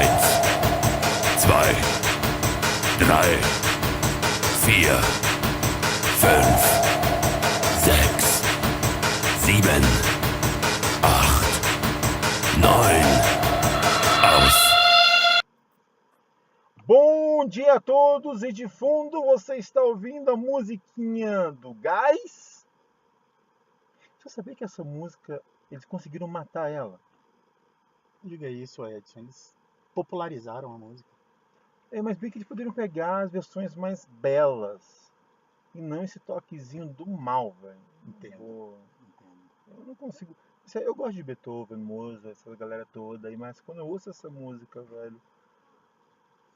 Eins, zwei, drei, vier, fünf, sechs, sieben, acht, neun. Aus. Bom dia a todos, e de fundo você está ouvindo a musiquinha do Gás? Você sabia que essa música, eles conseguiram matar ela? Não diga isso, Edson. Eles popularizaram a música. Mas bem que eles poderiam pegar as versões mais belas e não esse toquezinho do mal, velho. Entendo. Eu não consigo. Eu gosto de Beethoven, Mozart, essa galera toda aí, mas quando eu ouço essa música, velho,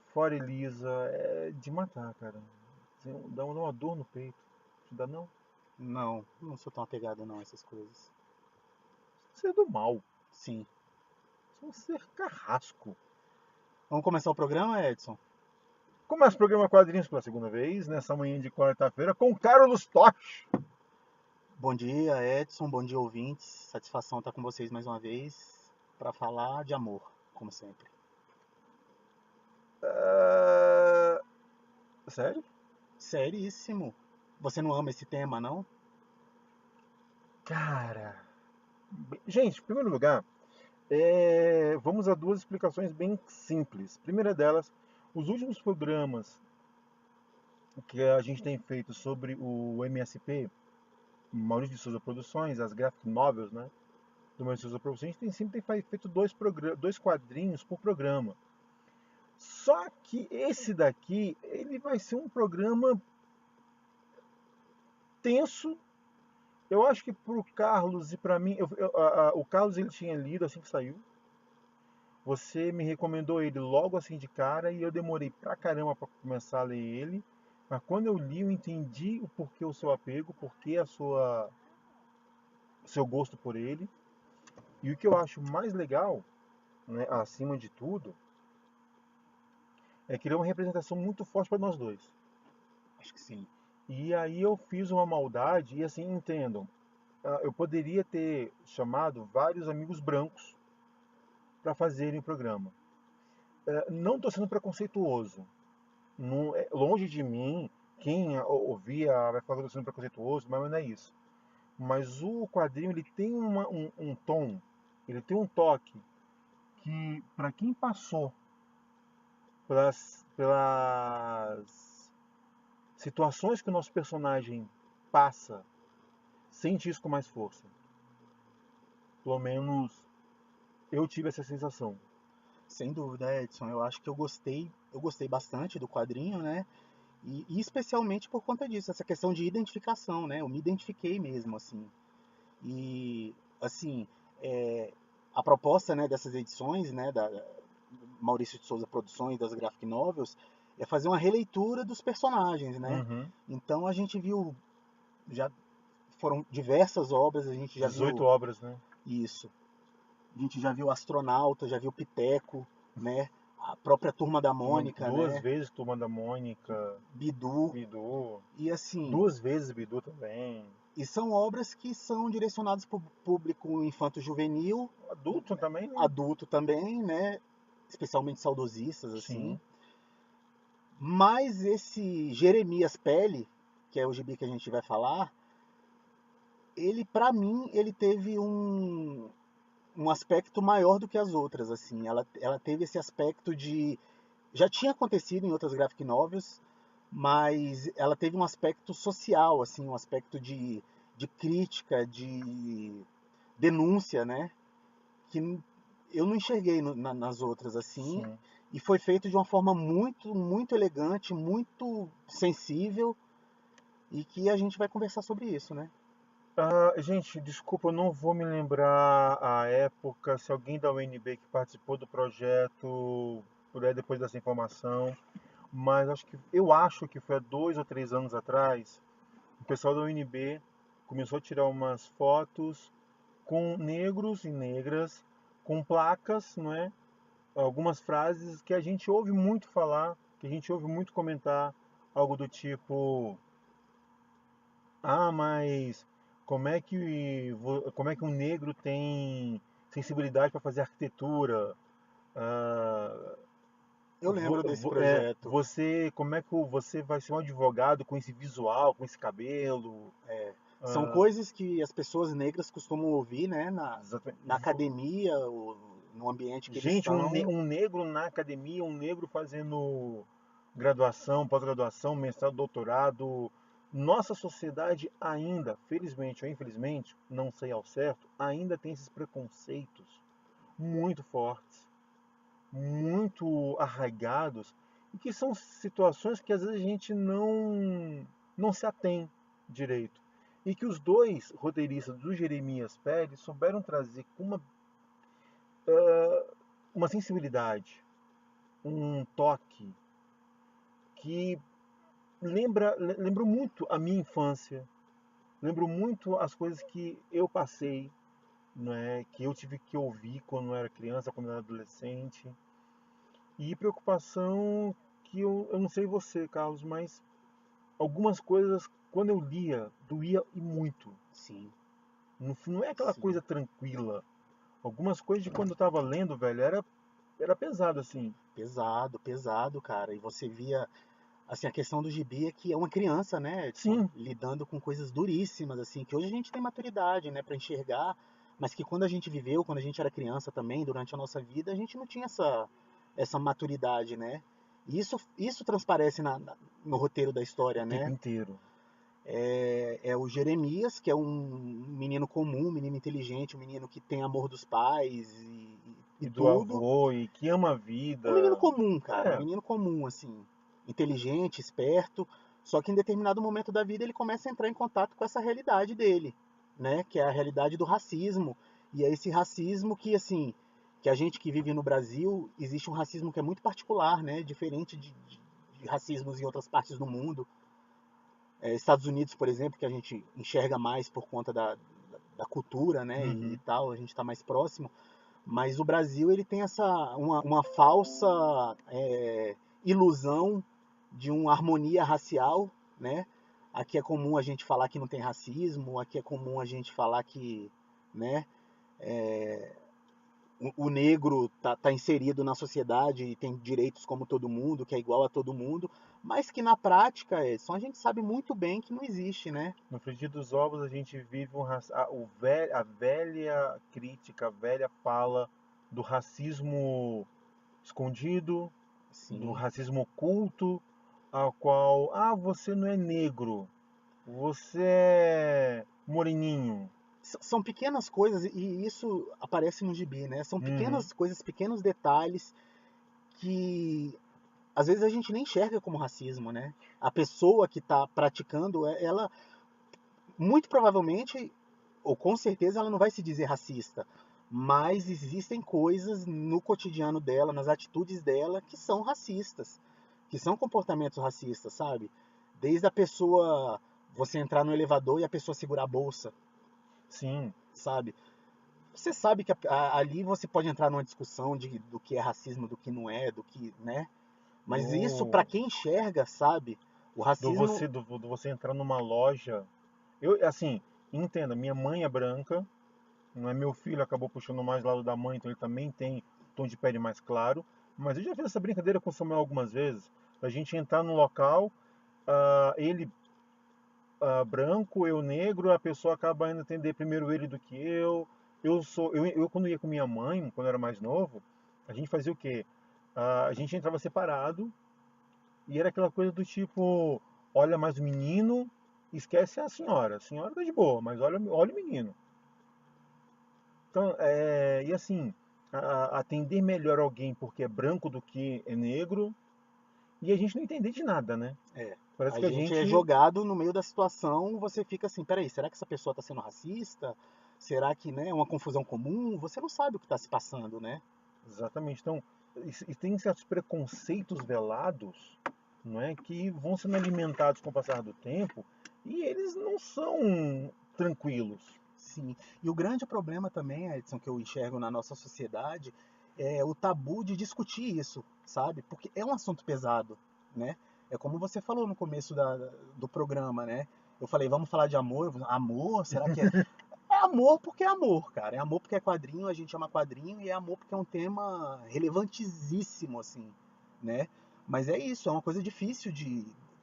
fora Elisa, é de matar, cara. Dá uma dor no peito. Te dá não? Não sou tão apegado não a essas coisas. Você é do mal. Sim. Você é um ser carrasco. Vamos começar o programa, Edson? Começa o programa Quadrinhos pela segunda vez, nessa manhã de quarta-feira, com Carlos Tosh. Bom dia, Edson. Bom dia, ouvintes. Satisfação estar com vocês mais uma vez para falar de amor, como sempre. Sério? Seríssimo. Você não ama esse tema, não? Cara. Gente, em primeiro lugar, vamos a duas explicações bem simples. Primeira delas, os últimos programas que a gente tem feito sobre o MSP, Maurício de Souza Produções, as graphic novels, né? Do Maurício de Souza Produções, a gente sempre tem feito dois quadrinhos por programa. Só que esse daqui, ele vai ser um programa tenso. Eu acho que pro Carlos e pra mim, o Carlos ele tinha lido assim que saiu. Você me recomendou ele logo assim de cara e eu demorei pra caramba pra começar a ler ele. Mas quando eu li, eu entendi o porquê o seu apego, porquê o seu gosto por ele. E o que eu acho mais legal, né, acima de tudo, é que ele é uma representação muito forte para nós dois. Acho que sim. E aí eu fiz uma maldade e assim, entendam, eu poderia ter chamado vários amigos brancos para fazerem o programa. Não estou sendo preconceituoso. Longe de mim, quem ouvia vai falar que eu estou sendo preconceituoso, mas não é isso. Mas o quadrinho ele tem um tom, ele tem um toque que para quem passou pelas situações que o nosso personagem passa, sente isso com mais força. Pelo menos eu tive essa sensação. Sem dúvida, Edson. Eu acho que eu gostei bastante do quadrinho, né? E especialmente por conta disso, essa questão de identificação, né? Eu me identifiquei mesmo, assim. E, assim, a proposta, né, dessas edições, né, da Maurício de Souza Produções, das graphic novels, é fazer uma releitura dos personagens, né? Uhum. Então a gente viu, já foram diversas obras, a gente já 18 viu obras, né? isso. A gente já viu Astronauta, já viu Piteco, né? A própria Turma da Mônica, Duas né? vezes Turma da Mônica, Bidu. Bidu. E assim, Duas vezes Bidu também. e são obras que são direcionadas para o público infanto-juvenil, Adulto também, né? adulto também, né? Especialmente saudosistas, assim. Sim. Mas esse Jeremias Pele, que é o gibi que a gente vai falar, ele, para mim, ele teve um aspecto maior do que as outras, assim. Ela teve esse aspecto de... Já tinha acontecido em outras graphic novels, mas ela teve um aspecto social, assim, um aspecto de crítica, de denúncia, né? Que eu não enxerguei nas outras, assim. Sim. E foi feito de uma forma muito, muito elegante, muito sensível, e que a gente vai conversar sobre isso, né? Gente, desculpa, eu não vou me lembrar a época. Se alguém da UNB que participou do projeto puder depois dessa informação, mas eu acho que foi há 2 ou 3 anos atrás, o pessoal da UNB começou a tirar umas fotos com negros e negras, com placas, não é? Algumas frases que a gente ouve muito falar, que a gente ouve muito comentar, algo do tipo: mas como é que um negro tem sensibilidade para fazer arquitetura? Eu lembro desse projeto. Você, como é que você vai ser um advogado com esse visual, com esse cabelo? São Ah, coisas que as pessoas negras costumam ouvir, né, exatamente. na academia, ou no ambiente que eles Gente, estão. um negro na academia, um negro fazendo graduação, pós-graduação, mestrado, doutorado. Nossa sociedade ainda, felizmente ou infelizmente, não sei ao certo, ainda tem esses preconceitos muito fortes, muito arraigados, e que são situações que às vezes a gente não se atém direito. E que os dois roteiristas do Jeremias Pérez souberam trazer com uma sensibilidade, um toque que lembrou muito a minha infância, lembrou muito as coisas que eu passei, não é, que eu tive que ouvir quando eu era criança, quando eu era adolescente. E preocupação que eu não sei você, Carlos, mas algumas coisas, quando eu lia, doía e muito. Sim, Não é aquela sim. coisa tranquila. Algumas coisas de quando eu tava lendo, velho, era pesado, assim. Pesado, pesado, cara. E você via, assim, a questão do gibi é que é uma criança, né, Edson, Sim, lidando com coisas duríssimas, assim, que hoje a gente tem maturidade, né, para enxergar, mas que quando a gente viveu, quando a gente era criança também, durante a nossa vida, a gente não tinha essa maturidade, né? E isso transparece no roteiro da o história, tempo né? inteiro. É o Jeremias, que é um menino comum, um menino inteligente, um menino que tem amor dos pais e E do tudo. avô, e que ama a Um menino vida. comum, cara, um É, menino comum, assim, inteligente, esperto, só que em determinado momento da vida ele começa a entrar em contato com essa realidade dele, né, que é a realidade do racismo, e é esse racismo que, assim, que a gente que vive no Brasil, existe um racismo que é muito particular, né, diferente de racismos em outras partes do mundo. Estados Unidos, por exemplo, que a gente enxerga mais por conta da cultura, né, e uhum. tal, a gente está mais próximo. Mas o Brasil ele tem uma falsa ilusão de uma harmonia racial, né? Aqui é comum a gente falar que não tem racismo, aqui é comum a gente falar que, né, o negro tá inserido na sociedade e tem direitos como todo mundo, que é igual a todo mundo, mas que na prática, Edson, a gente sabe muito bem que não existe, né? No frigir dos ovos a gente vive a velha crítica, a velha fala do racismo escondido, do Sim. racismo oculto, ao qual, você não é negro, você é moreninho. São pequenas coisas, e isso aparece no gibi, né? São Uhum. pequenas coisas, pequenos detalhes que às vezes a gente nem enxerga como racismo, né? A pessoa que está praticando, ela muito provavelmente, ou com certeza, ela não vai se dizer racista, mas existem coisas no cotidiano dela, nas atitudes dela, que são racistas, que são comportamentos racistas, sabe? Desde a pessoa, você entrar no elevador e a pessoa segurar a bolsa, Sim. sabe? Você sabe que ali você pode entrar numa discussão do que é racismo, do que não é, do que, né? Mas isso, para Do, quem enxerga, sabe? O do racismo. você do você entrar numa loja. Eu, assim, entenda, minha mãe é branca, não é, meu filho acabou puxando mais lado da mãe, então ele também tem tom de pele mais claro. Mas eu já fiz essa brincadeira com o Samuel algumas vezes. A gente entrar num local, ele branco, eu negro, a pessoa acaba indo atender primeiro ele do que eu. Eu quando ia com minha mãe, quando eu era mais novo, a gente fazia o quê? A gente entrava separado e era aquela coisa do tipo, olha mais o menino, esquece a senhora. A senhora tá de boa, mas olha o menino. Então, e assim, atender melhor alguém porque é branco do que é negro, e a gente não entender de nada, né? É, Parece a que a gente é gente. jogado no meio da situação, você fica assim, peraí, será que essa pessoa está sendo racista? Será que, né, é uma confusão comum? Você não sabe o que está se passando, né? Exatamente. Então, e tem certos preconceitos velados, não é, que vão sendo alimentados com o passar do tempo e eles não são tranquilos. Sim. E o grande problema também, Edson, que eu enxergo na nossa sociedade, é o tabu de discutir isso, sabe? Porque é um assunto pesado, né? É como você falou no começo do programa, né? Eu falei, vamos falar de amor. Amor? Será que é? É amor porque é amor, cara. É amor porque é quadrinho, a gente ama quadrinho, e é amor porque é um tema relevantíssimo, assim. né? Mas é isso, é uma coisa difícil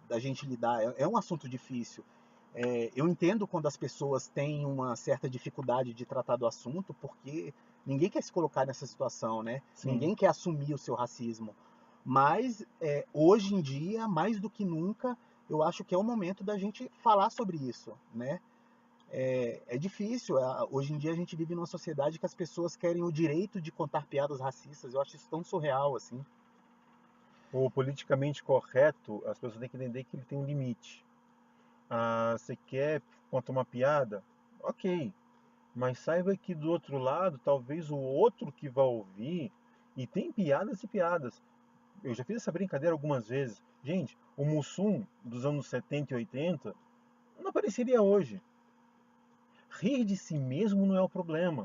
da gente lidar, é um assunto difícil. Eu entendo quando as pessoas têm uma certa dificuldade de tratar do assunto, porque ninguém quer se colocar nessa situação, né? Sim. Ninguém quer assumir o seu racismo. Mas hoje em dia, mais do que nunca, eu acho que é o momento da gente falar sobre isso, né? É difícil. Hoje em dia a gente vive numa sociedade que as pessoas querem o direito de contar piadas racistas. Eu acho isso tão surreal, assim. O politicamente correto, as pessoas têm que entender que ele tem um limite. Você quer contar uma piada? Ok. Mas saiba que do outro lado, talvez o outro que vai ouvir, e tem piadas e piadas. Eu já fiz essa brincadeira algumas vezes. Gente, o Mussum dos anos 70 e 80 não apareceria hoje. Rir de si mesmo não é o problema.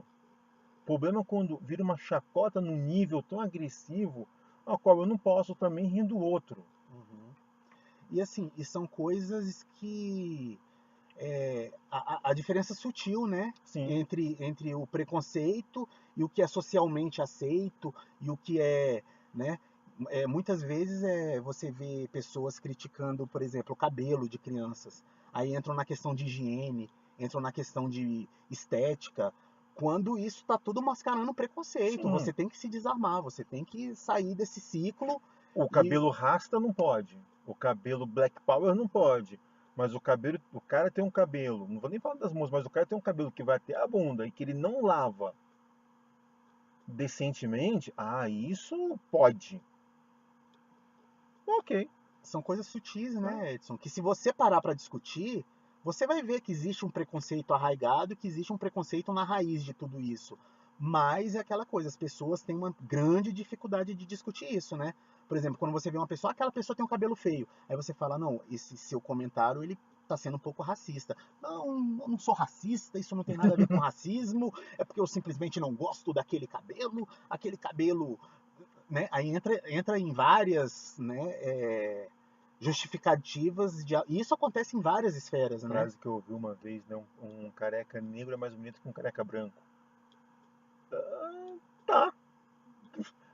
O problema é quando vira uma chacota num nível tão agressivo, ao qual eu não posso também rir do outro. Uhum. E assim, e são coisas que a diferença sutil, né? Sim, Entre o preconceito e o que é socialmente aceito e o que né? Muitas vezes você vê pessoas criticando, por exemplo, o cabelo de crianças. Aí entram na questão de higiene, entram na questão de estética, quando isso está tudo mascarando preconceito. sim. Você tem que se desarmar, você tem que sair desse ciclo O e cabelo rasta não pode. O cabelo Black Power não pode. Mas o cabelo, o cara tem um cabelo, não vou nem falar das moças, mas o cara tem um cabelo que vai até a bunda e que ele não lava decentemente, isso pode. Ok. são coisas sutis, Né? né, Edson? Que se você parar para discutir, você vai ver que existe um preconceito arraigado, que existe um preconceito na raiz de tudo isso. Mas é aquela coisa, as pessoas têm uma grande dificuldade de discutir isso, né? Por exemplo, quando você vê uma pessoa, aquela pessoa tem um cabelo feio. Aí você fala, não, esse seu comentário, ele tá sendo um pouco racista. Não, eu não sou racista, isso não tem nada a ver com racismo, é porque eu simplesmente não gosto daquele cabelo, aquele cabelo, né? Aí entra em várias, né, justificativas e isso acontece em várias esferas, né? Frase que eu ouvi uma vez, né? Um careca negro é mais bonito que um careca branco. Tá.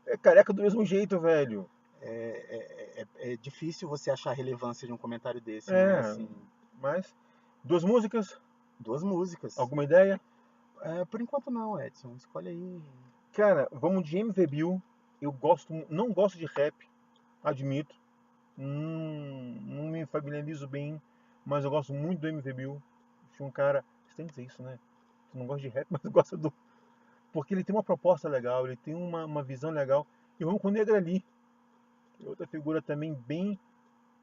É careca do mesmo jeito, velho. É difícil você achar relevância de um comentário desse, né? É, Assim, mas duas músicas, duas músicas. alguma ideia? Por enquanto não, Edson. Escolhe aí. Cara, vamos de MV Bill. Eu gosto, não gosto de rap, admito. Não me familiarizo bem, mas eu gosto muito do MV Bill. Acho um cara. Você tem que dizer isso, né? Tu não gosta de rap, mas gosta do. Porque ele tem uma proposta legal, ele tem uma visão legal. E vamos com o Negra Ali, que é outra figura também bem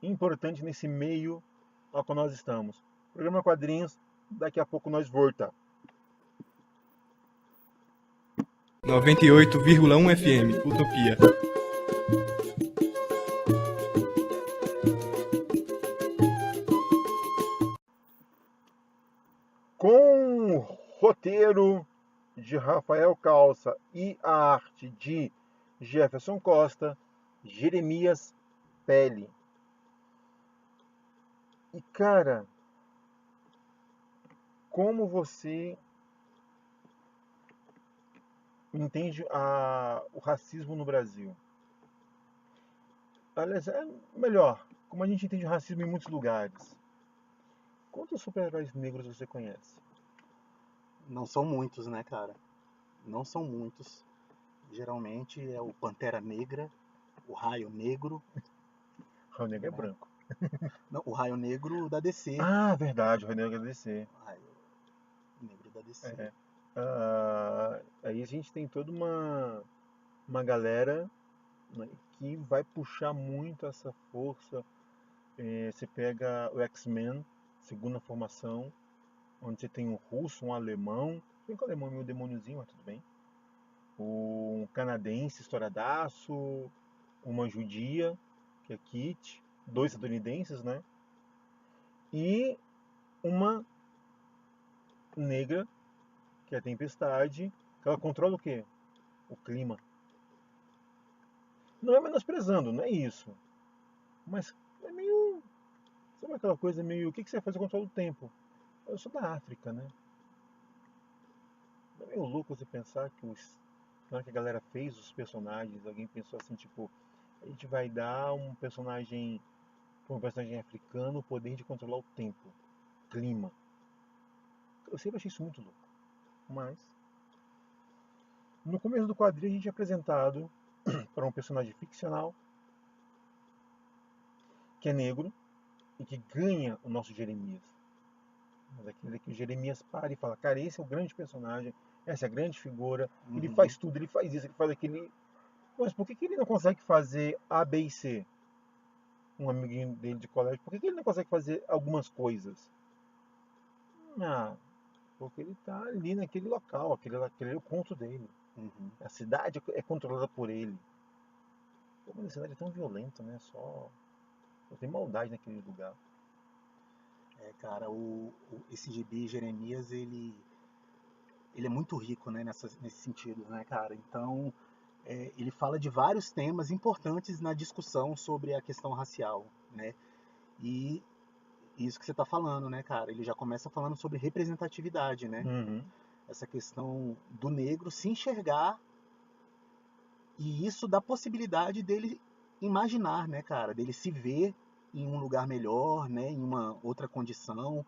importante nesse meio ao qual nós estamos. Programa Quadrinhos, daqui a pouco nós volta. 98,1 FM, Utopia. Com roteiro de Rafael Calça e a arte de Jefferson Costa, Jeremias Pele. E cara, como você entende o racismo no Brasil? Aliás, é melhor, como a gente entende o racismo em muitos lugares. Quantos super-heróis negros você conhece? Não são muitos, né, cara? Não são muitos. Geralmente é o Pantera Negra, o Raio Negro, O Negro é né? branco. Não, o Raio Negro da DC. Ah, verdade, o Negro é DC. O Raio Negro da DC. É. Aí a gente tem toda uma galera, né, que vai puxar muito essa força. Você pega o X-Men, segunda formação, onde você tem um russo, um alemão, se bem que o alemão é meio demôniozinho, mas tudo bem. Um canadense estouradaço, uma judia, que é Kit, dois estadunidenses, né? E uma negra, que é a Tempestade, que ela controla o quê? O clima. Não é menosprezando, não é isso. Mas é meio. Sabe aquela coisa meio. O que você vai fazer controla o tempo? Eu sou da África, né? É meio louco você pensar que na hora que a galera fez os personagens, alguém pensou assim, tipo, a gente vai dar para um personagem africano o poder de controlar o tempo, clima. Eu sempre achei isso muito louco. Mas, no começo do quadrinho, a gente é apresentado para um personagem ficcional que é negro e que ganha o nosso Jeremias. Mas aquele que o Jeremias para e fala, cara, esse é o grande personagem, essa é a grande figura, ele Uhum. faz tudo, ele faz isso, ele faz aquele. Mas por que ele não consegue fazer A, B e C? Um amiguinho dele de colégio, por que ele não consegue fazer algumas coisas? Ah, porque ele está ali naquele local, aquele é o ponto dele. Uhum. A cidade é controlada por ele. Pô, mas a cidade é tão violenta, né? Só tem maldade naquele lugar. Cara, esse gibi Jeremias, ele é muito rico, né, nesse sentido, né, cara? Então, ele fala de vários temas importantes na discussão sobre a questão racial, né? E isso que você está falando, né, cara? Ele já começa falando sobre representatividade, né? Uhum. Essa questão do negro se enxergar, e isso dá possibilidade dele imaginar, né, cara? Dele se ver em um lugar melhor, né? Em uma outra condição,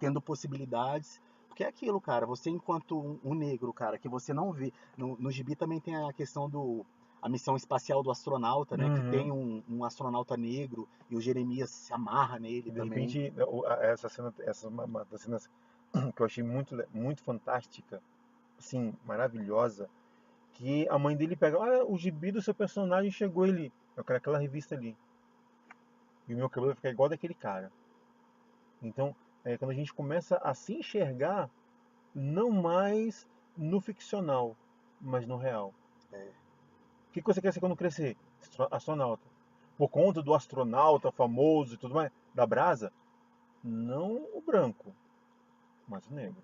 tendo possibilidades. Porque é aquilo, cara, você enquanto um negro, cara, que você não vê. No gibi também tem a questão a missão espacial do astronauta, né? Que Uhum. tem um astronauta negro e o Jeremias se amarra nele E de também. repente, essa é uma das cenas que eu achei muito fantástica, assim, maravilhosa, que a mãe dele pega, olha, o gibi do seu personagem chegou, eu quero aquela revista ali. E o meu cabelo vai ficar igual daquele cara. Então, quando a gente começa a se enxergar, não mais no ficcional, mas no real. É, O que você quer ser quando crescer? Astronauta. Por conta do astronauta famoso e tudo mais, da brasa? Não o branco, mas o negro.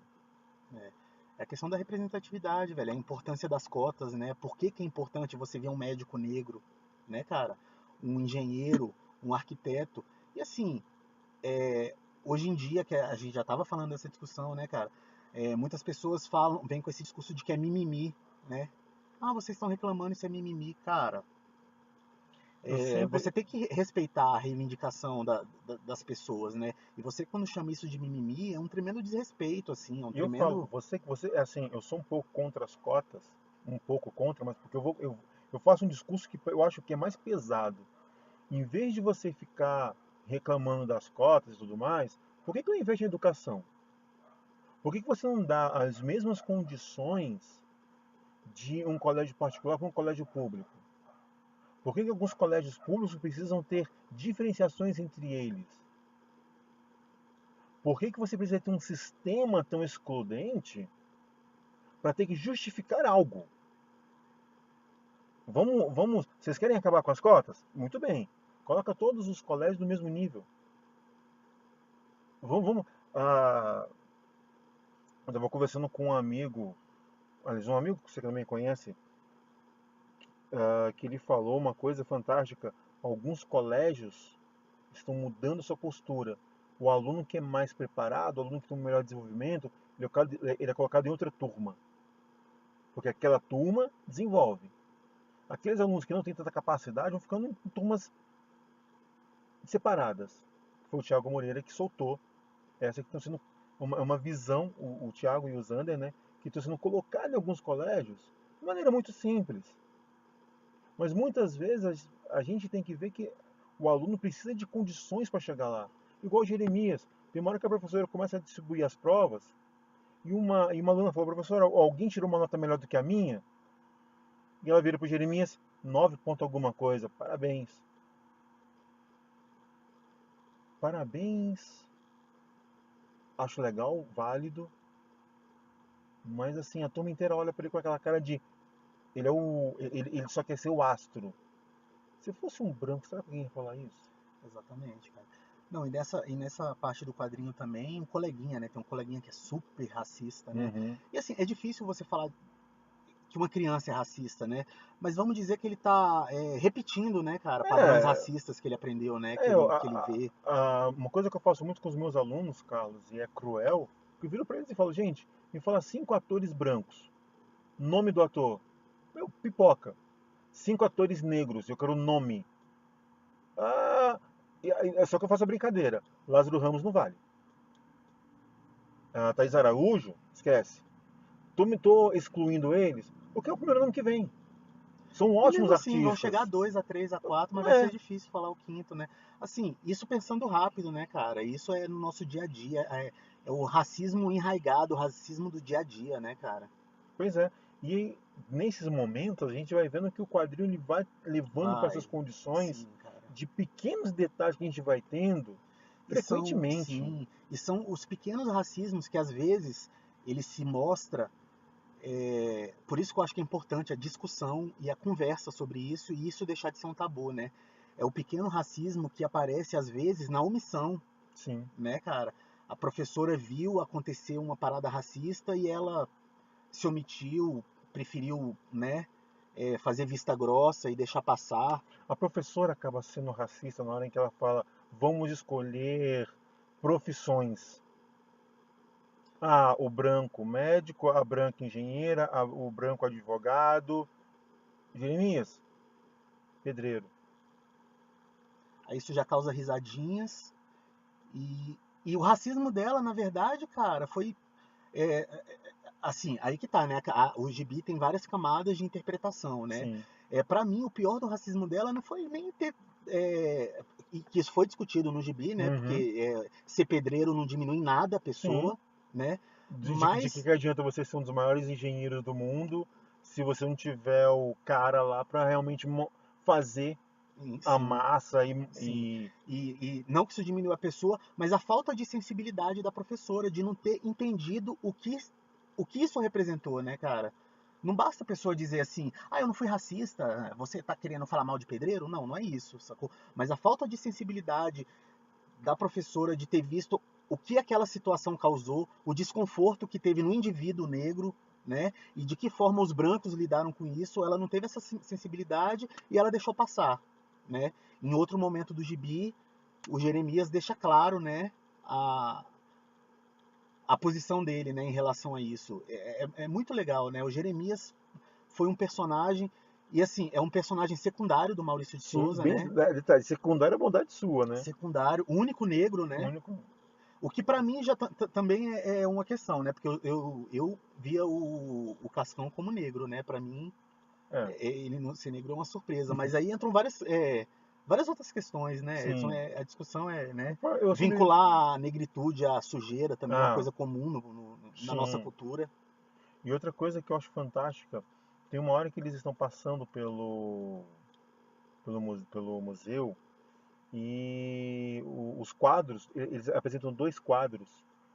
é. É a questão da representatividade, velho. A importância das cotas, né? Por que que é importante você ver um médico negro, né, cara? Um engenheiro, um arquiteto. E assim, hoje em dia, que a gente já tava falando dessa discussão, né, cara? Muitas pessoas vêm com esse discurso de que é mimimi, né? Ah, vocês estão reclamando, isso é mimimi. Cara, Eu sempre. você tem que respeitar a reivindicação das pessoas, né? E você, quando chama isso de mimimi, é um tremendo desrespeito, assim, é um E eu falo, tremendo. assim, eu sou um pouco contra as cotas, um pouco contra, mas porque eu faço um discurso que eu acho que é mais pesado. Em vez de você ficar reclamando das cotas e tudo mais, por que eu investo em educação? Por que você não dá as mesmas condições de um colégio particular para um colégio público? Por que alguns colégios públicos precisam ter diferenciações entre eles? Por que você precisa ter um sistema tão excludente para ter que justificar algo? Vocês querem acabar com as cotas? Muito bem. Coloca todos os colégios no mesmo nível. Vamos. Ah, eu estava conversando com um amigo, aliás, um amigo que você também conhece, que ele falou uma coisa fantástica. Alguns colégios estão mudando sua postura. O aluno que é mais preparado, o aluno que tem um melhor desenvolvimento, ele é colocado em outra turma. Porque aquela turma desenvolve. Aqueles alunos que não têm tanta capacidade vão ficando em turmas separadas. Foi o Thiago Moreira que soltou essa que está sendo uma visão, o Thiago e o Zander, né, que estão sendo colocados em alguns colégios de maneira muito simples. Mas muitas vezes a gente tem que ver que o aluno precisa de condições para chegar lá. Igual Jeremias. Tem uma hora que a professora começa a distribuir as provas e uma aluna falou, professora, alguém tirou uma nota melhor do que a minha? E ela vira para o Jeremias, 9 ponto alguma coisa. Parabéns. Parabéns. Acho legal, válido. Mas assim, a turma inteira olha para ele com aquela cara de ele só quer ser o astro. Se fosse um branco, será que alguém ia falar isso? Exatamente, cara. Não, e nessa parte do quadrinho também, um coleguinha, né? Tem um coleguinha que é super racista, né? Uhum. E assim, é difícil você falar que uma criança é racista, né? Mas vamos dizer que ele tá repetindo, né, cara, padrões É, racistas que ele aprendeu, né? é Que ele vê. uma coisa que eu faço muito com os meus alunos, Carlos, e é cruel, que eu viro para eles e falo, gente, me fala 5 atores brancos. Nome do ator. Meu, pipoca. 5 atores negros, eu quero o nome. Ah, só que eu faço a brincadeira. Lázaro Ramos não vale. A Thaís Araújo, esquece. Tô excluindo eles, porque é o primeiro nome que vem. São E mesmo ótimos assim, vão chegar a artistas. 2, a 3, a 4, mas vai É, ser difícil falar o quinto, né? Assim, isso pensando rápido, né, cara? Isso é no nosso dia a dia, é o racismo enraizado, o racismo do dia a dia, né, cara? pois é. E aí, nesses momentos a gente vai vendo que o quadrinho ele vai levando para essas Vai, condições sim, cara. de pequenos detalhes que a gente vai tendo E são, frequentemente. sim, e são os pequenos racismos que às vezes ele se mostra. Por isso que eu acho que é importante a discussão e a conversa sobre isso e isso deixar de ser um tabu, né? É o pequeno racismo que aparece às vezes na omissão, Sim. né, cara? A professora viu acontecer uma parada racista e ela se omitiu, preferiu, né, fazer vista grossa e deixar passar. A professora acaba sendo racista na hora em que ela fala: vamos escolher profissões. Ah, o branco médico, a branca engenheira, o branco advogado. Jeremias, pedreiro. Aí isso já causa risadinhas e o racismo dela, na verdade, cara, foi é, assim, aí que tá, né? O gibi tem várias camadas de interpretação, né? Sim. Para mim, o pior do racismo dela não foi nem ter. E que isso foi discutido no gibi, né? Uhum. Porque ser pedreiro não diminui em nada a Sim. pessoa, né? De Mas, que adianta você ser um dos maiores engenheiros do mundo se você não tiver o cara lá para realmente fazer a sim, massa sim. E não que isso diminua a pessoa, mas a falta de sensibilidade da professora, de não ter entendido o que isso representou, né, cara? Não basta a pessoa dizer assim, eu não fui racista, você tá querendo falar mal de pedreiro? Não, não é isso, sacou? Mas a falta de sensibilidade da professora de ter visto o que aquela situação causou, o desconforto que teve no indivíduo negro, né? E de que forma os brancos lidaram com isso, ela não teve essa sensibilidade e ela deixou passar, né? Em outro momento do gibi, o Jeremias deixa claro, né, a, a posição dele, né, em relação a isso. É muito legal, né? O Jeremias foi um personagem e assim é um personagem secundário do Maurício de sim, Souza, bem né? detalhe, secundária é bondade sua, né? Secundário, único negro, O né? único. O que pra mim já também é uma questão, né? Porque eu via o Cascão como negro, né? Pra mim, É, ele não ser negro é uma surpresa. Mas aí entram várias outras questões, né, Edson? sim. A discussão é, né? Eu sempre. Vincular a negritude à sujeira também é uma Ah, coisa comum na nossa sim. cultura. E outra coisa que eu acho fantástica, tem uma hora que eles estão passando pelo museu e os quadros, eles apresentam dois quadros,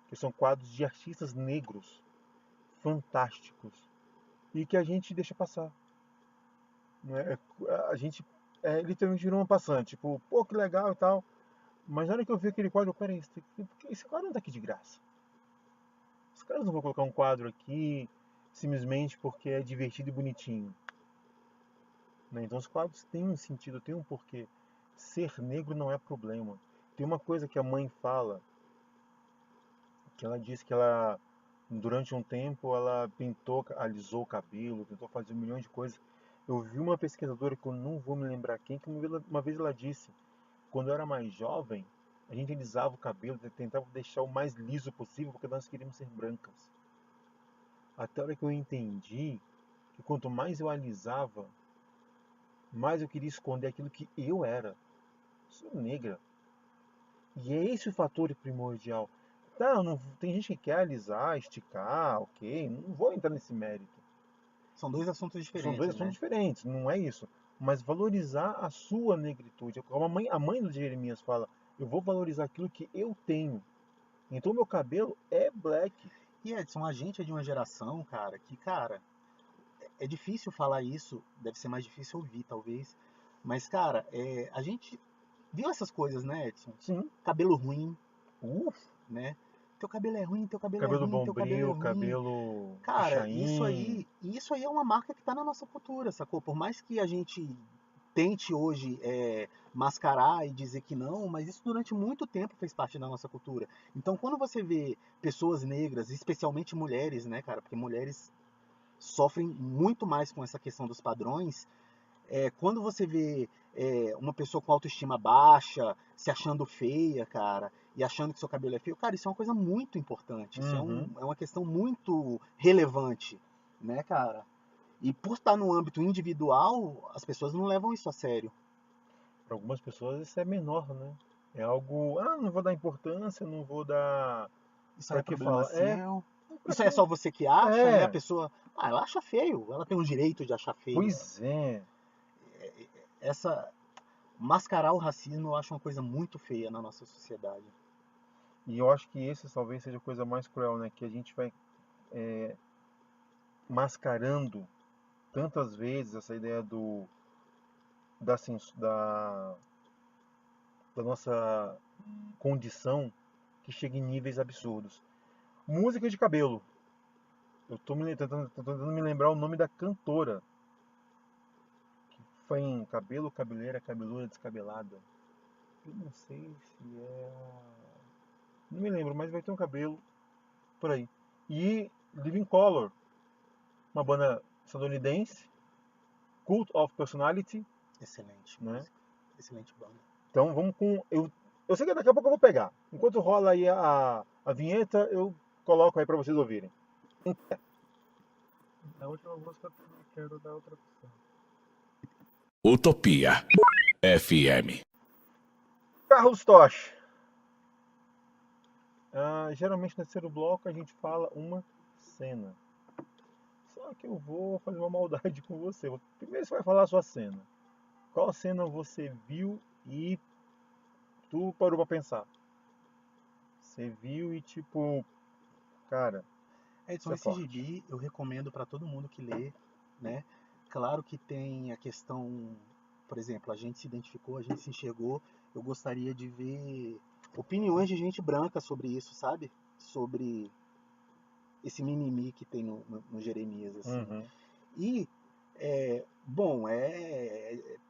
que são quadros de artistas negros fantásticos e que a gente deixa passar. Né? A gente literalmente virou uma passante, tipo, pô, que legal e tal. Mas na hora que eu vi aquele quadro, peraí, esse quadro não tá aqui de graça. Os caras não vão colocar um quadro aqui simplesmente porque é divertido e bonitinho. Né? Então os quadros têm um sentido, têm um porquê. Ser negro não é problema. Tem uma coisa que a mãe fala, que ela diz que ela, durante um tempo, ela pintou, alisou o cabelo, tentou fazer um milhão de coisas. Eu vi uma pesquisadora que eu não vou me lembrar quem, que uma vez ela disse, quando eu era mais jovem, a gente alisava o cabelo, tentava deixar o mais liso possível, porque nós queríamos ser brancas. Até a hora que eu entendi que quanto mais eu alisava, mais eu queria esconder aquilo que eu era. Sou negra. E é esse o fator primordial. Tá, não, tem gente que quer alisar, esticar, ok, não vou entrar nesse mérito. São dois assuntos São dois diferentes, assuntos né? diferentes, não é isso. Mas valorizar a sua negritude. Como a mãe do Jeremias fala, eu vou valorizar aquilo que eu tenho. Então meu cabelo é black. E Edson, a gente é de uma geração, cara, que, cara, é difícil falar isso, deve ser mais difícil ouvir, talvez. Mas, cara, a gente viu essas coisas, né, Edson? Sim. Cabelo ruim, Uf, né? Teu cabelo é ruim, teu cabelo é cabelo ruim, teu cabelo é bombril, ruim. cabelo Cara, pichain. isso aí é uma marca que tá na nossa cultura, sacou? Por mais que a gente tente hoje mascarar e dizer que não, mas isso durante muito tempo fez parte da nossa cultura. Então, quando você vê pessoas negras, especialmente mulheres, né, cara? Porque mulheres sofrem muito mais com essa questão dos padrões. Quando você vê uma pessoa com autoestima baixa, se achando feia, cara, e achando que seu cabelo é feio, cara, isso é uma coisa muito importante. Isso Uhum. é uma questão muito relevante, né, cara? E por estar no âmbito individual, as pessoas não levam isso a sério. Para algumas pessoas isso é menor, né? É algo, não vou dar importância, não vou dar. Isso aí Para é que problema fala? seu. Pra Isso aí é que? só você que acha, né? A É, pessoa, ela acha feio, ela tem o direito de achar feio. pois é. Essa mascarar o racismo eu acho uma coisa muito feia na nossa sociedade. E eu acho que esse talvez seja a coisa mais cruel, né? Que a gente vai mascarando tantas vezes essa ideia da da nossa condição que chega em níveis absurdos. Música de cabelo. Eu tô tentando me lembrar o nome da cantora. Que foi em cabelo, cabeleira, cabeluda, descabelada. Eu não sei se é. Não me lembro, mas vai ter um cabelo por aí. E Living Color, uma banda estadunidense, Cult of Personality, Excelente né? música, excelente banda. Então vamos com. Eu sei que daqui a pouco eu vou pegar. Enquanto rola aí a vinheta, eu coloco aí pra vocês ouvirem. A última música eu quero dar outra opção. Utopia FM. Carlos Tosh. Geralmente no terceiro bloco a gente fala uma cena. Só que eu vou fazer uma maldade com você. Primeiro você vai falar a sua cena. Qual cena você viu e tu parou pra pensar? Você viu e tipo, cara, isso Edson, é esse forte. gibi eu recomendo para todo mundo que lê, né? Claro que tem a questão, por exemplo, a gente se identificou, a gente se enxergou. Eu gostaria de ver opiniões de gente branca sobre isso, sabe? Sobre esse mimimi que tem no Jeremias, assim. Uhum. E, bom,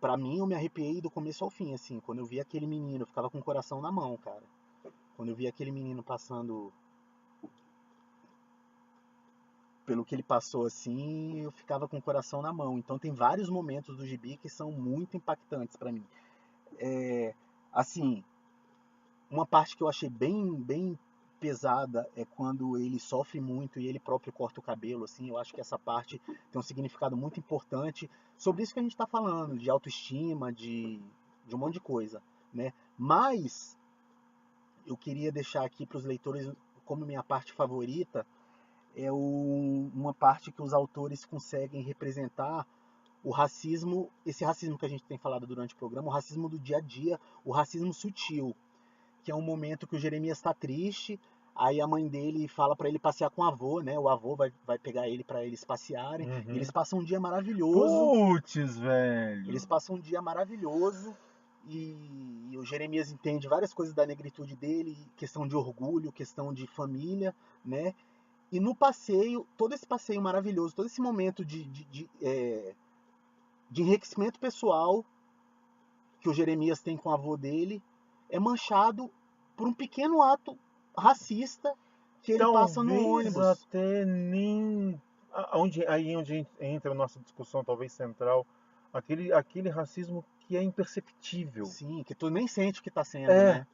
para mim eu me arrepiei do começo ao fim, assim. Quando eu vi aquele menino, eu ficava com o coração na mão, cara. Quando eu vi aquele menino passando pelo que ele passou assim, eu ficava com o coração na mão. Então tem vários momentos do gibi que são muito impactantes pra mim. Assim, uma parte que eu achei bem pesada é quando ele sofre muito e ele próprio corta o cabelo, assim. Eu acho que essa parte tem um significado muito importante sobre isso que a gente está falando, de autoestima, de um monte de coisa, né? Mas eu queria deixar aqui para os leitores como minha parte favorita uma parte que os autores conseguem representar o racismo, esse racismo que a gente tem falado durante o programa, o racismo do dia a dia, o racismo sutil, que é um momento que o Jeremias está triste, aí a mãe dele fala para ele passear com o avô, né? O avô vai pegar ele para eles passearem, e eles Uhum. passam um dia maravilhoso, Putz, velho. eles passam um dia maravilhoso e o Jeremias entende várias coisas da negritude dele, questão de orgulho, questão de família, né? E no passeio, todo esse passeio maravilhoso, todo esse momento de enriquecimento pessoal que o Jeremias tem com o avô dele, é manchado por um pequeno ato racista que ele passa no Talvez ônibus. até nem. Aí onde entra a nossa discussão, talvez central, aquele racismo que é imperceptível. Sim, que tu nem sente o que está sendo, É, né?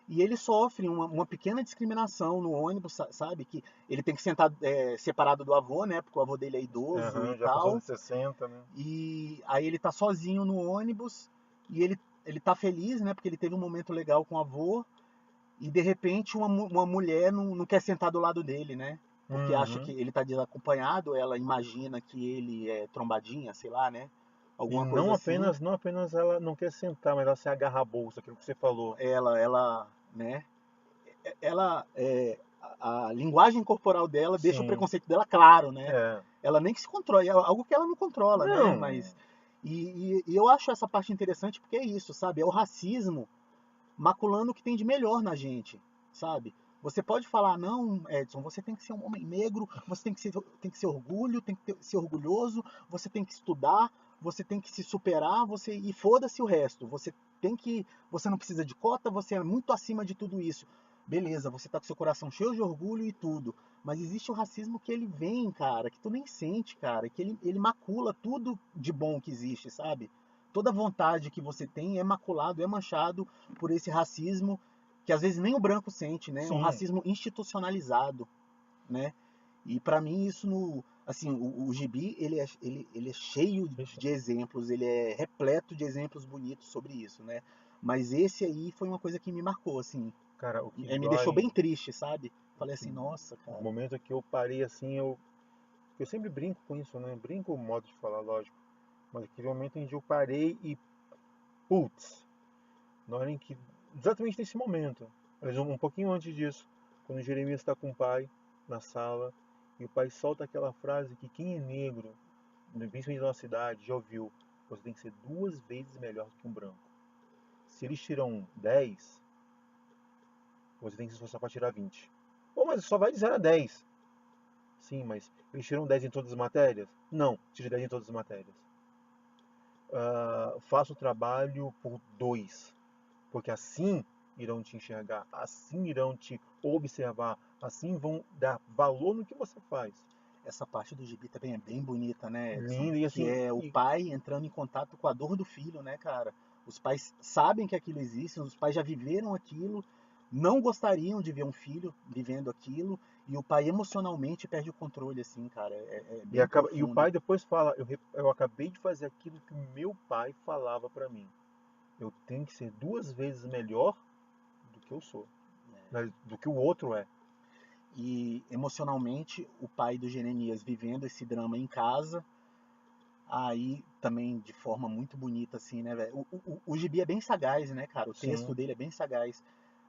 E ele sofre uma pequena discriminação no ônibus, sabe? Que ele tem que sentar separado do avô, né? Porque o avô dele é idoso e já passou tal. de 60, né? E aí ele tá sozinho no ônibus e ele tá feliz, né? Porque ele teve um momento legal com o avô. E de repente uma mulher não quer sentar do lado dele, né? Porque acha que Uhum. ele tá desacompanhado, ela imagina que ele é trombadinha, sei lá, né? E Alguma coisa assim. não apenas ela não quer sentar, mas ela se agarra à bolsa, aquilo que você falou. Né? A linguagem corporal dela deixa o Sim, preconceito dela claro, né? é. Ela nem que se controla, é algo que ela não controla, né? Não. Mas e eu acho essa parte interessante porque é isso, sabe? É o racismo maculando o que tem de melhor na gente, sabe? Você pode falar, não, Edson, você tem que ser um homem negro, você tem que ser orgulho, tem que ser orgulhoso, você tem que estudar, você tem que se superar, e foda-se o resto. Você não precisa de cota, você é muito acima de tudo isso. beleza, você tá com seu coração cheio de orgulho e tudo, mas existe o racismo que ele vem, cara, que tu nem sente, cara, que ele macula tudo de bom que existe, sabe? Toda vontade que você tem é maculado, é manchado por esse racismo que às vezes nem o branco sente, né? Um Sim. racismo institucionalizado, né? E pra mim isso no, assim, o gibi ele é cheio de exemplos, ele é repleto de exemplos bonitos sobre isso, né? Mas esse aí foi uma coisa que me marcou, assim, Cara, o que me deixou dói, bem triste, sabe? Falei que assim, nossa, no cara. momento que eu parei assim, eu sempre brinco com isso, né? Brinco o modo de falar, lógico. Mas aquele momento em que eu parei e, putz, na hora em que, exatamente nesse momento, mas um pouquinho antes disso, quando Jeremias está com o pai na sala, e o pai solta aquela frase que quem é negro, principalmente na nossa cidade, já ouviu: você tem que ser 2 vezes melhor do que um branco. Se eles tiram 10, você tem que se esforçar para tirar 20. Pô, mas só vai de 0 a 10. Sim, mas eles tiram 10 em todas as matérias? Não, tire 10 em todas as matérias. Faça o trabalho por 2, porque assim irão te enxergar, assim irão te observar, assim vão dar valor no que você faz. Essa parte do gibi também é bem bonita, né, Edson? Lindo e Que assim, é o pai entrando em contato com a dor do filho, né, cara? Os pais sabem que aquilo existe, os pais já viveram aquilo, não gostariam de ver um filho vivendo aquilo, e o pai emocionalmente perde o controle, assim, cara. É bem e o profundo. pai depois fala: eu acabei de fazer aquilo que o meu pai falava para mim. Eu tenho que ser 2 vezes melhor do que eu sou, né, do que o outro é. E emocionalmente, o pai do Jeremias vivendo esse drama em casa, aí também de forma muito bonita, assim, né, velho? O gibi é bem sagaz, né, cara? O texto Sim. dele é bem sagaz.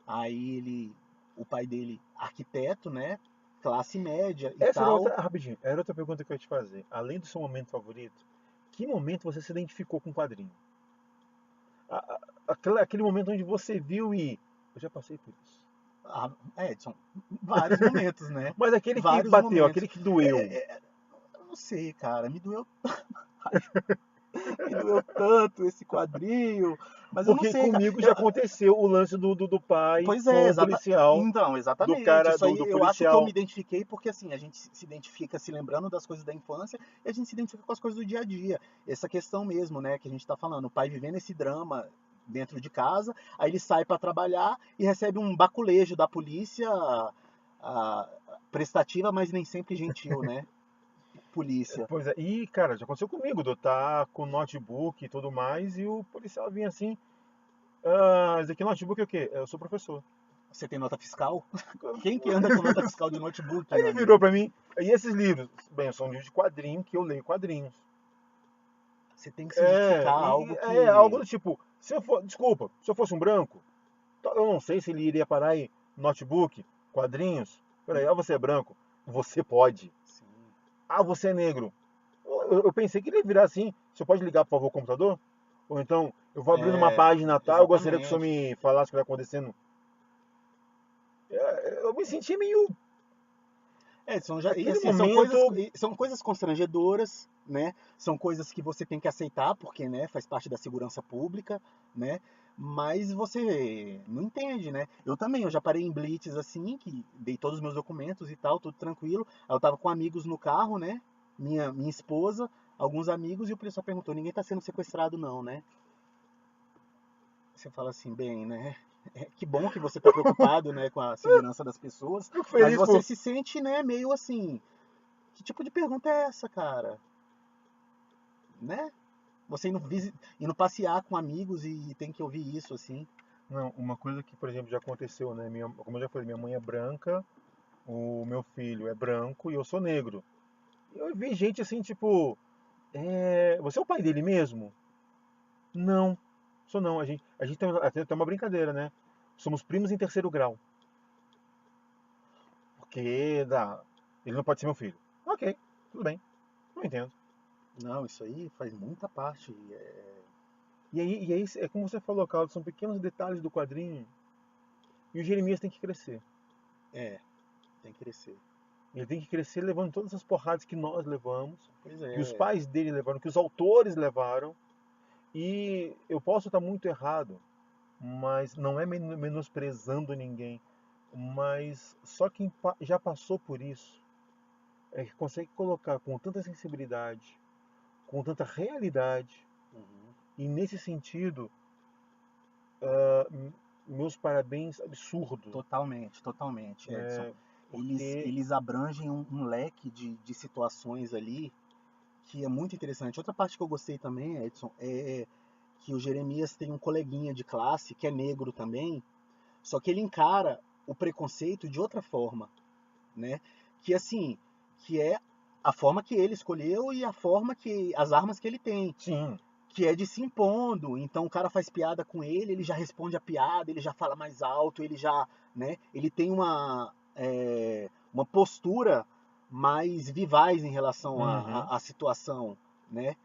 Aí o pai dele, arquiteto, né? Classe média e Essa era tal. outra, rapidinho, era outra pergunta que eu ia te fazer. Além do seu momento favorito, que momento você se identificou com o quadrinho? Aquele momento onde você viu e eu já passei por isso. São vários momentos, né? Mas aquele que Vários bateu, momentos. aquele que doeu. Eu não sei, cara, me doeu tanto esse quadrinho, mas eu não Porque sei, cara. comigo já aconteceu o lance do pai Pois é, com o policial, então, do exatamente. cara, Isso aí do eu acho que eu me policial. identifiquei porque assim, a gente se identifica se lembrando das coisas da infância e a gente se identifica com as coisas do dia a dia. Essa questão mesmo, né, que a gente tá falando, o pai vivendo esse drama dentro de casa, aí ele sai para trabalhar e recebe um baculejo da polícia, prestativa, mas nem sempre gentil, né? Polícia. Pois é, e cara, já aconteceu comigo, de eu estar com notebook e tudo mais, e o policial vinha assim: esse aqui notebook é o quê? Eu sou professor. Você tem nota fiscal? Quem que anda com nota fiscal de notebook, Aí meu ele virou amigo? pra mim: e esses livros? Bem, são livros de quadrinho que eu leio quadrinhos. Você tem que se justificar algo É algo que do tipo: desculpa, se eu fosse um branco, eu não sei se ele iria parar em notebook, quadrinhos. Peraí, você é branco, você pode. sim, Você é negro. Eu pensei que ele ia virar assim: o senhor pode ligar, por favor, o computador? Ou então, eu vou abrir uma página tal, eu gostaria que o senhor exatamente. me falasse o que está acontecendo. Eu me senti meio. E Aquele assim, momento. são coisas constrangedoras, né? São coisas que você tem que aceitar, porque, né, faz parte da segurança pública, né? Mas você não entende, né? Eu também, eu já parei em blitz assim, que dei todos os meus documentos e tal, tudo tranquilo. Aí eu tava com amigos no carro, né? Minha esposa, alguns amigos, e o policial perguntou: ninguém tá sendo sequestrado, não, né? Você fala assim, bem, né? Que bom que você tá preocupado, né, com a segurança das pessoas, Fico mas feliz você por. se sente, né, meio assim. Que tipo de pergunta é essa, cara? Né? Você indo passear com amigos e tem que ouvir isso, assim. Não, uma coisa que, por exemplo, já aconteceu, né? Como eu já falei, minha mãe é branca, o meu filho é branco e eu sou negro. Eu vi gente assim, tipo, você é o pai dele mesmo? Não, sou não. A gente tem uma brincadeira, né? Somos primos em terceiro grau. Porque ele não pode ser meu filho. Ok, tudo bem, eu entendo. Não, isso aí faz muita parte. E aí, é como você falou, Carlos, são pequenos detalhes do quadrinho. E o Jeremias tem que crescer. É, tem que crescer. Ele tem que crescer levando todas as porradas que nós levamos, Pois que os é. pais dele levaram, que os autores levaram. E eu posso estar muito errado, mas não é menosprezando ninguém. mas só quem já passou por isso é que consegue colocar com tanta sensibilidade, com tanta realidade, Uhum. e nesse sentido, meus parabéns absurdos, Totalmente, totalmente, Edson. né? Eles, Porque eles abrangem um leque de situações ali que é muito interessante. Outra parte que eu gostei também, Edson, é que o Jeremias tem um coleguinha de classe que é negro também, só que ele encara o preconceito de outra forma, né? Que assim, que é a forma que ele escolheu e a forma que as armas que ele tem, sim, que é de se impondo. Então o cara faz piada com ele já responde a piada, ele já fala mais alto, ele já, né? Ele tem uma postura mais vivaz em relação uhum, à situação, né?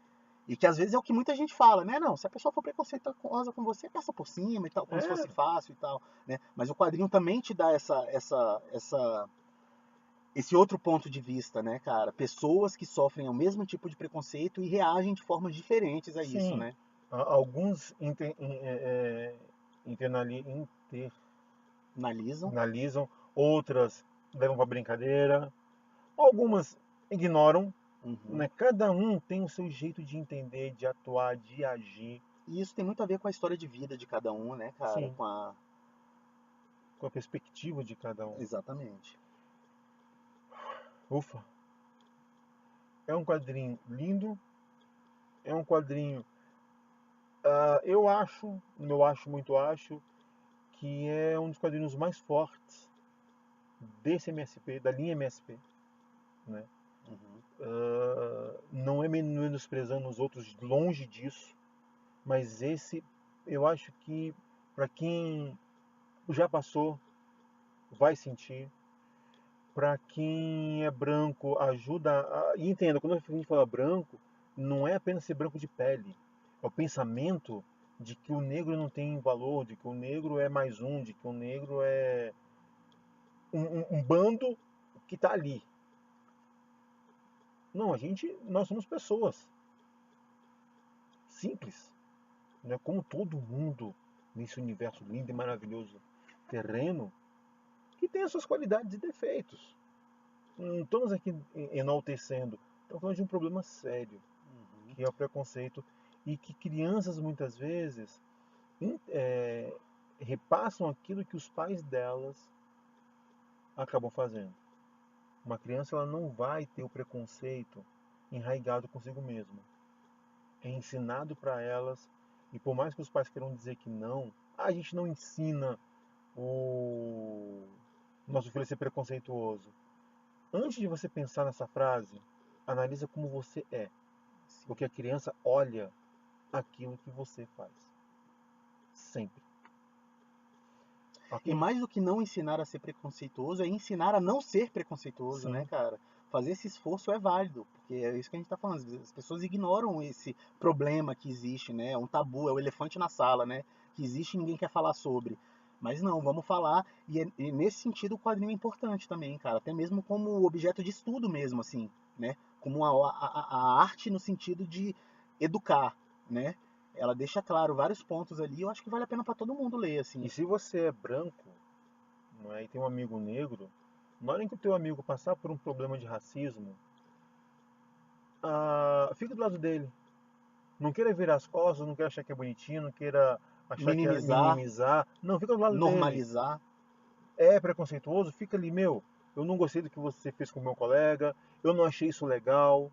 E que às vezes é o que muita gente fala, né? Não, se a pessoa for preconceituosa com você, passa por cima e tal, como se fosse é, fácil e tal, né? Mas o quadrinho também te dá esse outro ponto de vista, né, cara? Pessoas que sofrem o mesmo tipo de preconceito e reagem de formas diferentes a isso, sim. né? Alguns Analisam. internalizam, outras levam para brincadeira, algumas ignoram, Uhum. né? Cada um tem o seu jeito de entender, de atuar, de agir, E isso tem muito a ver com a história de vida de cada um, né, cara? sim, com a perspectiva de cada um. Exatamente. Ufa, é um quadrinho lindo, é um quadrinho, eu acho, que é um dos quadrinhos mais fortes desse MSP, da linha MSP, né? Uhum. Não é menosprezando os outros, longe disso, mas esse eu acho que para quem já passou vai sentir, para quem é branco ajuda e entenda, quando a gente fala branco, não é apenas ser branco de pele, é o pensamento de que o negro não tem valor, de que o negro é mais um, de que o negro é um bando que está ali. Não, nós somos pessoas simples, né? Como todo mundo nesse universo lindo e maravilhoso terreno, que tem as suas qualidades e defeitos. Não estamos aqui enaltecendo, estamos falando de um problema sério, Uhum. que é o preconceito, e que crianças muitas vezes repassam aquilo que os pais delas acabam fazendo. Uma criança ela não vai ter o preconceito enraizado consigo mesma. É ensinado para elas, e por mais que os pais queiram dizer que não, a gente não ensina o nosso filho a ser preconceituoso. Antes de você pensar nessa frase, analisa como você é, Sim. porque a criança olha aquilo que você faz, sempre. E Ok? mais do que não ensinar a ser preconceituoso, é ensinar a não ser preconceituoso, né, Sim, cara? Fazer esse esforço é válido, porque é isso que a gente tá falando. As pessoas ignoram esse problema que existe, né? É um tabu, é o elefante na sala, né? Que existe e ninguém quer falar sobre. Mas não, vamos falar. E nesse sentido o quadrinho é importante também, cara. Até mesmo como objeto de estudo mesmo, assim, né? Como a arte no sentido de educar, né? Ela deixa claro vários pontos ali. Eu acho que vale a pena para todo mundo ler, e assim. se você é branco, não é, e tem um amigo negro, na hora em que o teu amigo passar por um problema de racismo, fica do lado dele. Não queira virar as costas, não queira achar que é bonitinho, não queira achar que é Minimizar, minimizar. Não, fica do lado dele. normalizar. É preconceituoso, fica ali, meu. Eu não gostei do que você fez com o meu colega, eu não achei isso legal,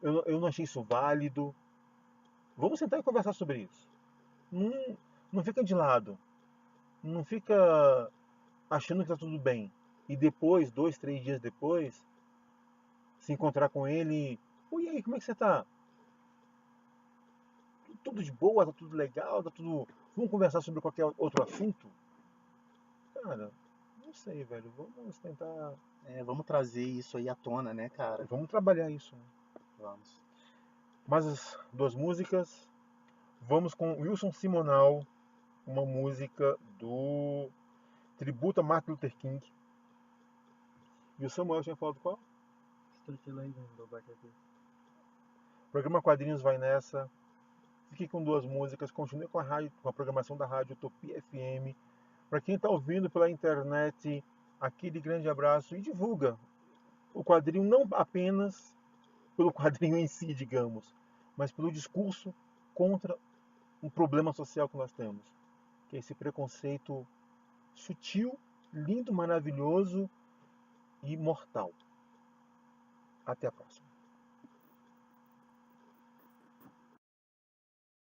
eu não achei isso válido. Vamos sentar e conversar sobre isso. Não, não fica de lado, não fica achando que tá tudo bem. E depois, 2, 3 dias depois, se encontrar com ele. Oi, e aí, como é que você tá? Tudo de boa, tá tudo legal, tá tudo. Vamos conversar sobre qualquer outro assunto? Cara, não sei, velho. Vamos tentar. Vamos trazer isso aí à tona, né, cara? Vamos trabalhar isso, né? Vamos. Mais as duas músicas. Vamos com Wilson Simonal, uma música do tributo a Martin Luther King. E o Samuel tinha falado qual? O programa Quadrinhos vai nessa. Fique com duas músicas. Continue com a programação da rádio Utopia FM. Para quem está ouvindo pela internet, aquele grande abraço e divulga o quadrinho não apenas pelo quadrinho em si, digamos, mas pelo discurso contra um problema social que nós temos, que é esse preconceito sutil, lindo, maravilhoso e mortal. Até a próxima.